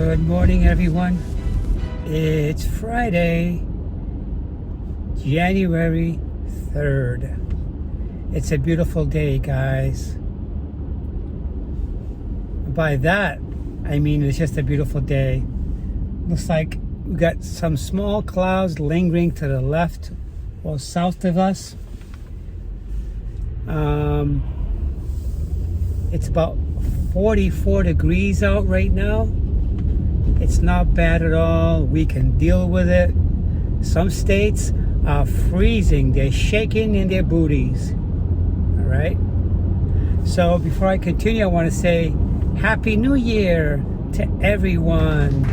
Good morning, everyone. It's Friday, January 3rd. It's a beautiful day, guys. By that, I mean it's just a beautiful day. Looks like we got some small clouds lingering to the left or south of us. It's about 44 degrees out right now. It's not bad at all. We can deal with it. Some states are freezing. They're shaking in their booties. All right. So before I continue, I want to say Happy New Year to everyone.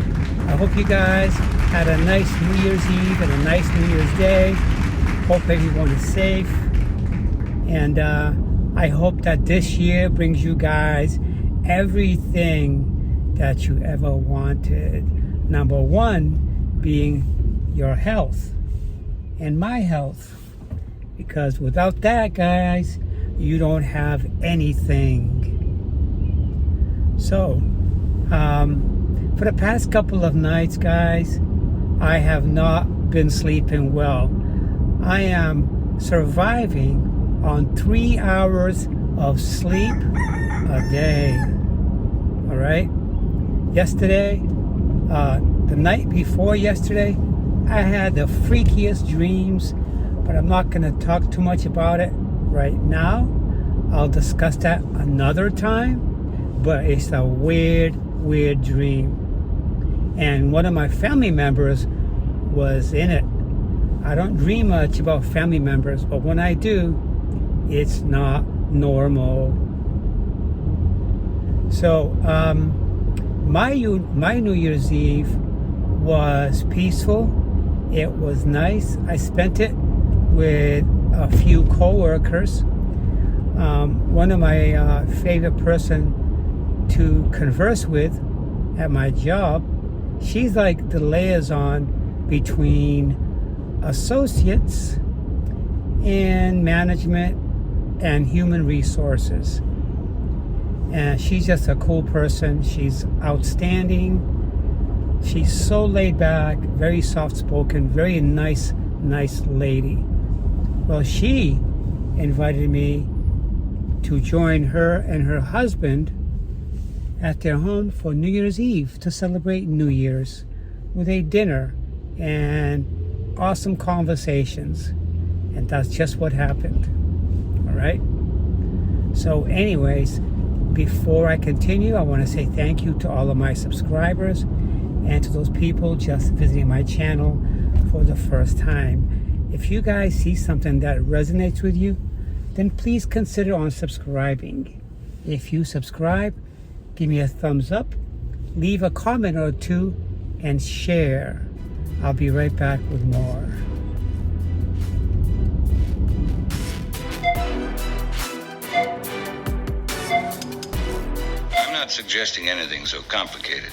I hope you guys had a nice New Year's Eve and a nice New Year's Day. Hope everyone is safe. And I hope that this year brings you guys everything that you ever wanted. Number one being your health and my health. Because without that, guys, you don't have anything. So, for the past couple of nights, guys, I have not been sleeping well. I am surviving on 3 hours of sleep a day. All right. Yesterday, the night before yesterday, I had the freakiest dreams, but I'm not going to talk too much about it right now. I'll discuss that another time, but it's a weird dream. And one of my family members was in it. I don't dream much about family members, but when I do, it's not normal. So, my New Year's Eve was peaceful. It was nice. I spent it with a few co-workers. One of my favorite person to converse with at my job, she's like the liaison between associates and management and human resources. And she's just a cool person. She's outstanding. She's so laid back, very soft-spoken, very nice lady. Well, she invited me to join her and her husband at their home for New Year's Eve to celebrate New Year's with a dinner and awesome conversations. And that's just what happened. All right? So anyways, before I continue, I want to say thank you to all of my subscribers and to those people just visiting my channel for the first time. If you guys see something that resonates with you, then please consider on subscribing. If you subscribe, give me a thumbs up, leave a comment or two, and share. I'll be right back with more. I'm not suggesting anything so complicated.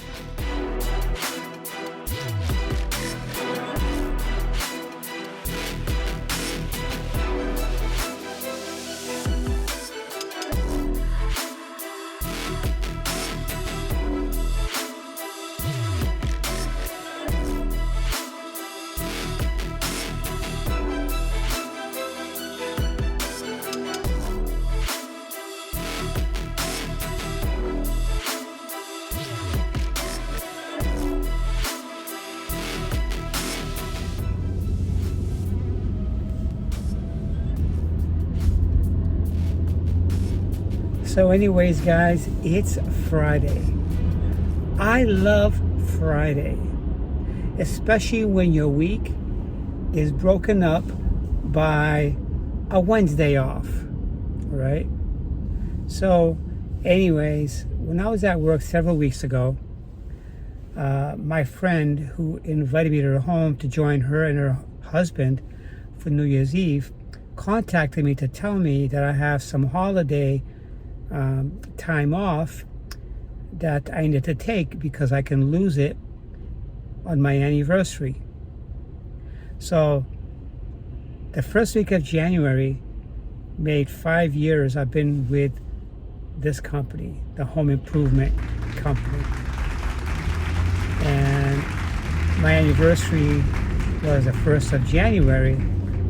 So anyways, guys, it's Friday. I love Friday, especially when your week is broken up by a Wednesday off, right? So anyways, when I was at work several weeks ago, my friend who invited me to her home to join her and her husband for New Year's Eve contacted me to tell me that I have some holiday time off that I need to take because I can lose it on my anniversary. So the first week of January made 5 years I've been with this company, the home improvement company. and my anniversary was the 1st of January,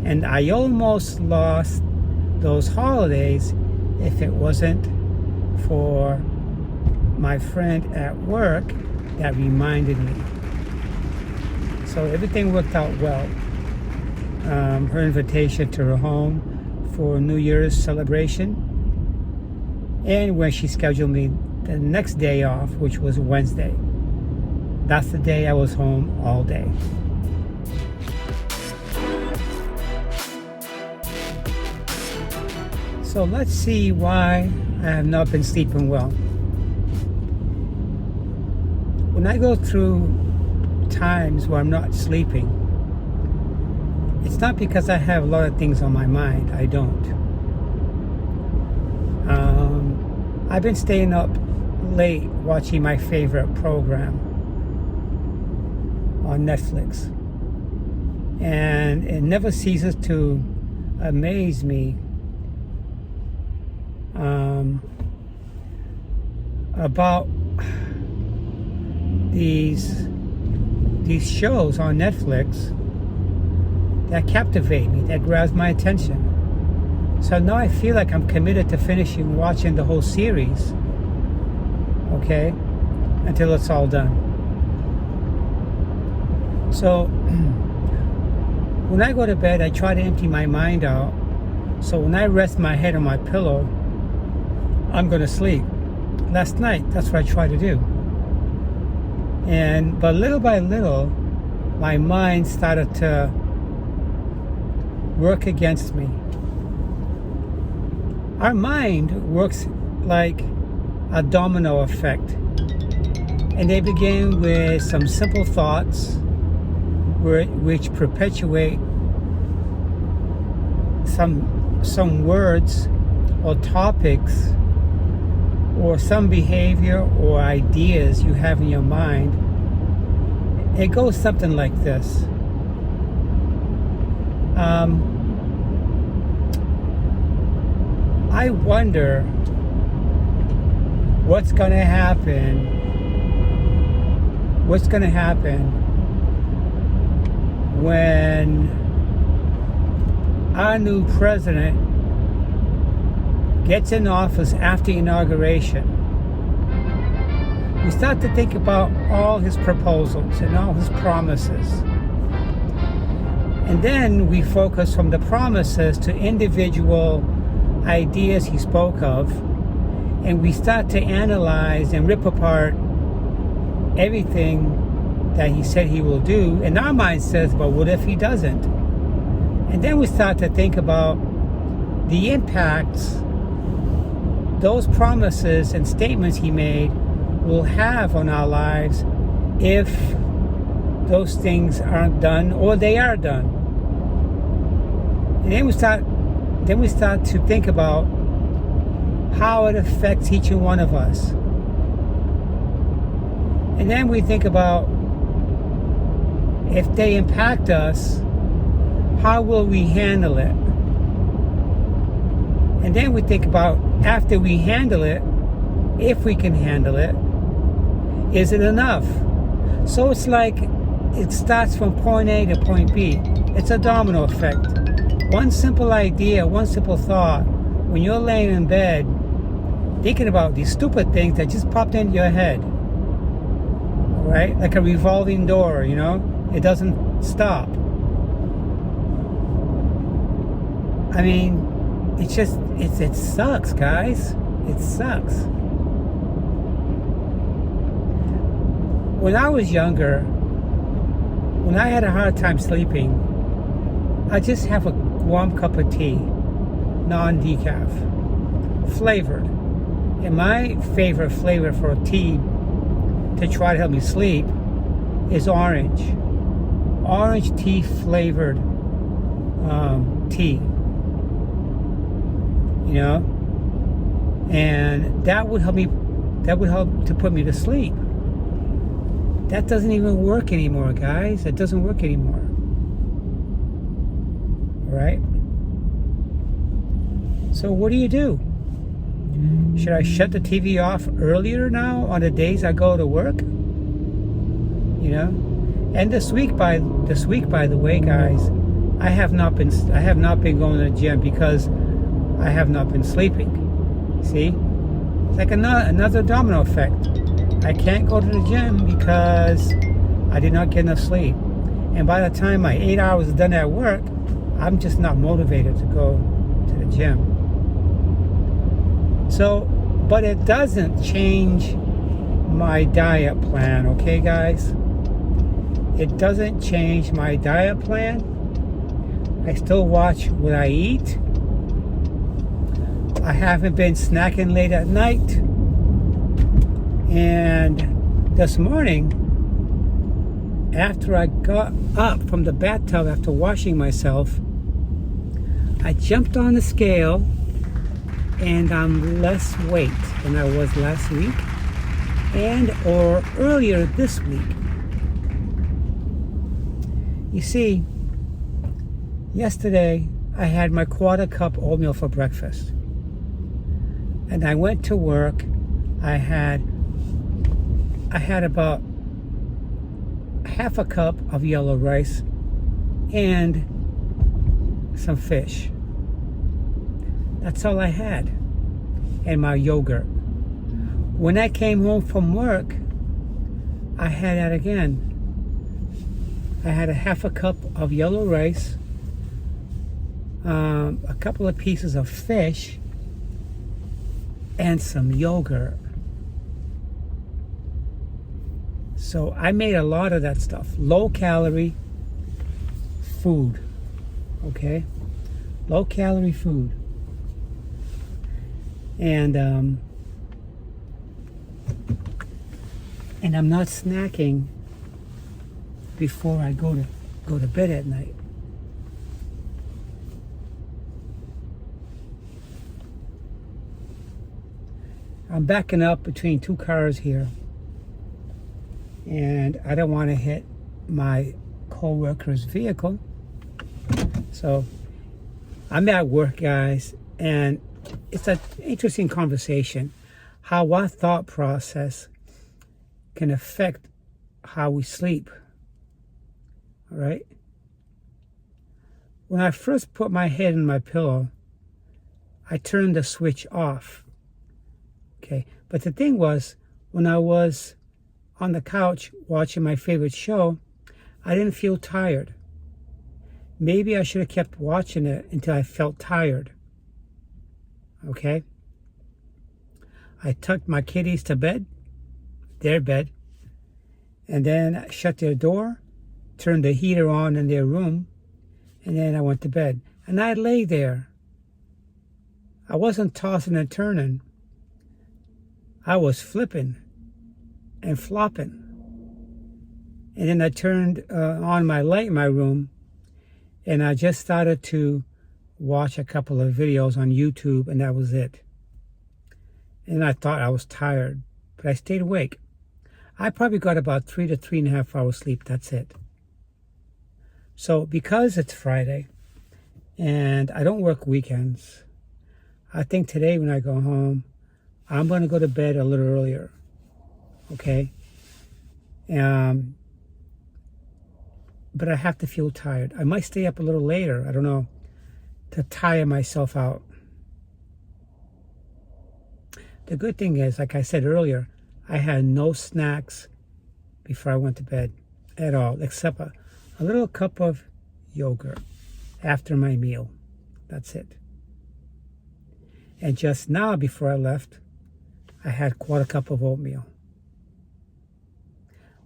and I almost lost those holidays if it wasn't for my friend at work that reminded me. So everything worked out well. Her invitation to her home for New Year's celebration, and when she scheduled me the next day off, which was Wednesday. That's the day I was home all day. So let's see why I have not been sleeping well. When I go through times where I'm not sleeping, it's not because I have a lot of things on my mind. I don't. I've been staying up late watching my favorite program on Netflix, and it never ceases to amaze me about these shows on Netflix that captivate me, that grabs my attention. So now I feel like I'm committed to finishing watching the whole series, okay, until it's all done. So when I go to bed, I try to empty my mind out. So when I rest my head on my pillow, I'm going to sleep. Last night, that's what I tried to do. But little by little, my mind started to work against me. Our mind works like a domino effect. And they begin with some simple thoughts which perpetuate some words or topics or some behavior or ideas you have in your mind. It goes something like this. I wonder what's going to happen. What's going to happen when our new president gets in office after inauguration? We start to think about all his proposals and all his promises. And then we focus from the promises to individual ideas he spoke of, and we start to analyze and rip apart everything that he said he will do. And our mind says, but what if he doesn't? And then we start to think about the impacts those promises and statements he made will have on our lives if those things aren't done or they are done. And then we start to think about how it affects each and one of us. And then we think about if they impact us, how will we handle it? And then we think about after we handle it, if we can handle it, is it enough? So it's like it starts from point A to point B. It's a domino effect. One simple idea, one simple thought, when you're laying in bed thinking about these stupid things that just popped into your head, right? Like a revolving door, you know? It doesn't stop. I mean, it sucks, guys. It sucks. When I was younger, when I had a hard time sleeping, I just have a warm cup of tea, non-decaf, flavored. And my favorite flavor for a tea to try to help me sleep is orange. Orange tea flavored tea. You know? And that would help to put me to sleep. That doesn't even work anymore, guys. It doesn't work anymore. All right? So what do you do? Should I shut the TV off earlier now on the days I go to work? you know. And this week, by the way, guys, I have not been going to the gym because I have not been sleeping. See, it's like another domino effect. I can't go to the gym because I did not get enough sleep, and by the time my 8 hours is done at work, I'm just not motivated to go to the gym. So, but it doesn't change my diet plan, okay, guys? It doesn't change my diet plan. I still watch what I eat. I haven't been snacking late at night. And this morning, after I got up from the bathtub after washing myself, I jumped on the scale and I'm less weight than I was last week or earlier this week. You see, yesterday I had my quarter cup oatmeal for breakfast. And I went to work. I had about half a cup of yellow rice and some fish. That's all I had. And my yogurt. When I came home from work, I had that again. I had a half a cup of yellow rice, a couple of pieces of fish, and some yogurt. So I made a lot of that stuff. Low calorie food. Okay? Low calorie food. And I'm not snacking before I go to bed at night. I'm backing up between two cars here, and I don't want to hit my co-worker's vehicle. So I'm at work, guys, and it's an interesting conversation how our thought process can affect how we sleep. All right? When I first put my head in my pillow, I turned the switch off. Okay, but the thing was, when I was on the couch watching my favorite show, I didn't feel tired. Maybe I should have kept watching it until I felt tired. Okay? I tucked my kitties to bed, their bed, and then I shut their door, turned the heater on in their room, and then I went to bed. And I lay there. I wasn't tossing and turning. I was flipping and flopping. And then I turned on my light in my room, and I just started to watch a couple of videos on YouTube, and that was it. And I thought I was tired, but I stayed awake. I probably got about 3 to 3.5 hours sleep. That's it. So because it's Friday, and I don't work weekends, I think today when I go home, I'm going to go to bed a little earlier. Okay? But I have to feel tired. I might stay up a little later, I don't know, to tire myself out. The good thing is, like I said earlier, I had no snacks before I went to bed at all, except a little cup of yogurt after my meal. That's it. And just now, before I left, I had quarter cup of oatmeal.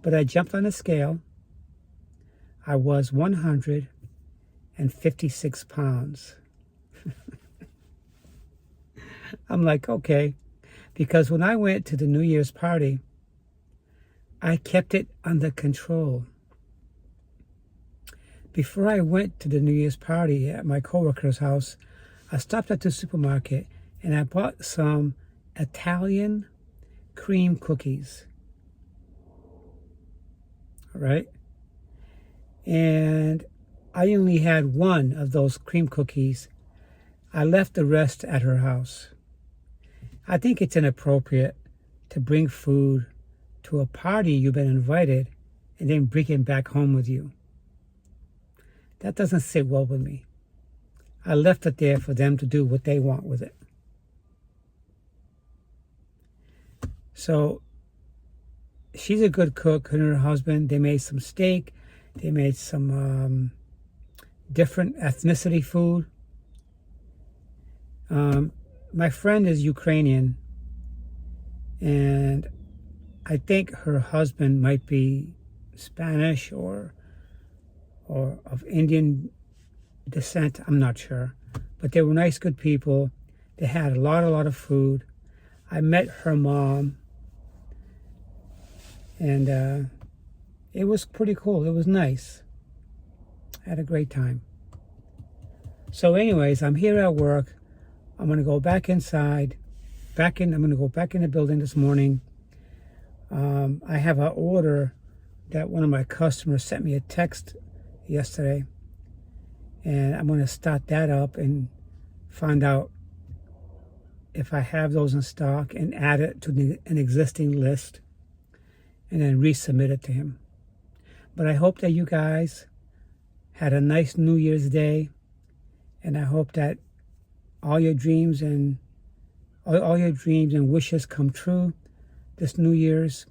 But I jumped on a scale. I was 156 pounds. I'm like, okay. Because when I went to the New Year's party, I kept it under control. Before I went to the New Year's party at my coworker's house, I stopped at the supermarket and I bought some Italian cream cookies. All right? And I only had one of those cream cookies. I left the rest at her house. I think it's inappropriate to bring food to a party you've been invited and then bring him back home with you. That doesn't sit well with me. I left it there for them to do what they want with it. So she's a good cook, and her husband. They made some steak. They made some different ethnicity food. My friend is Ukrainian, and I think her husband might be Spanish or of Indian descent. I'm not sure, but they were nice, good people. They had a lot of food. I met her mom, and it was pretty cool. It was nice. I had a great time. So anyways, I'm here at work. I'm going to go back inside. I'm going to go back in the building this morning. I have an order that one of my customers sent me a text yesterday. And I'm going to start that up and find out if I have those in stock and add it to an existing list and then resubmit it to him. But I hope that you guys had a nice New Year's Day, and I hope that all your dreams and wishes come true this New Year's.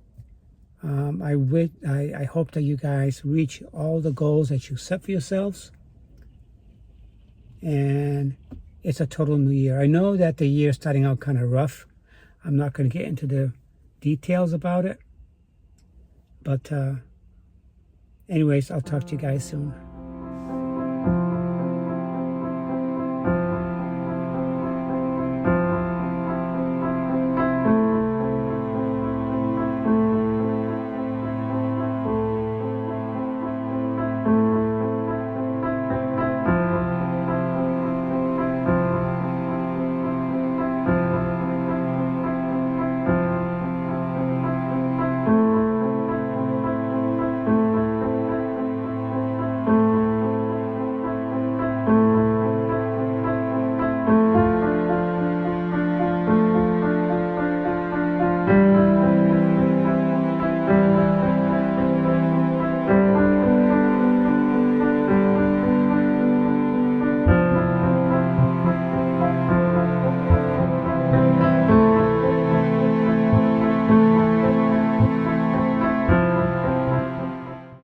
I hope that you guys reach all the goals that you set for yourselves. And it's a total new year. I know that the year is starting out kind of rough. I'm not going to get into the details about it. But anyways, I'll talk to you guys soon.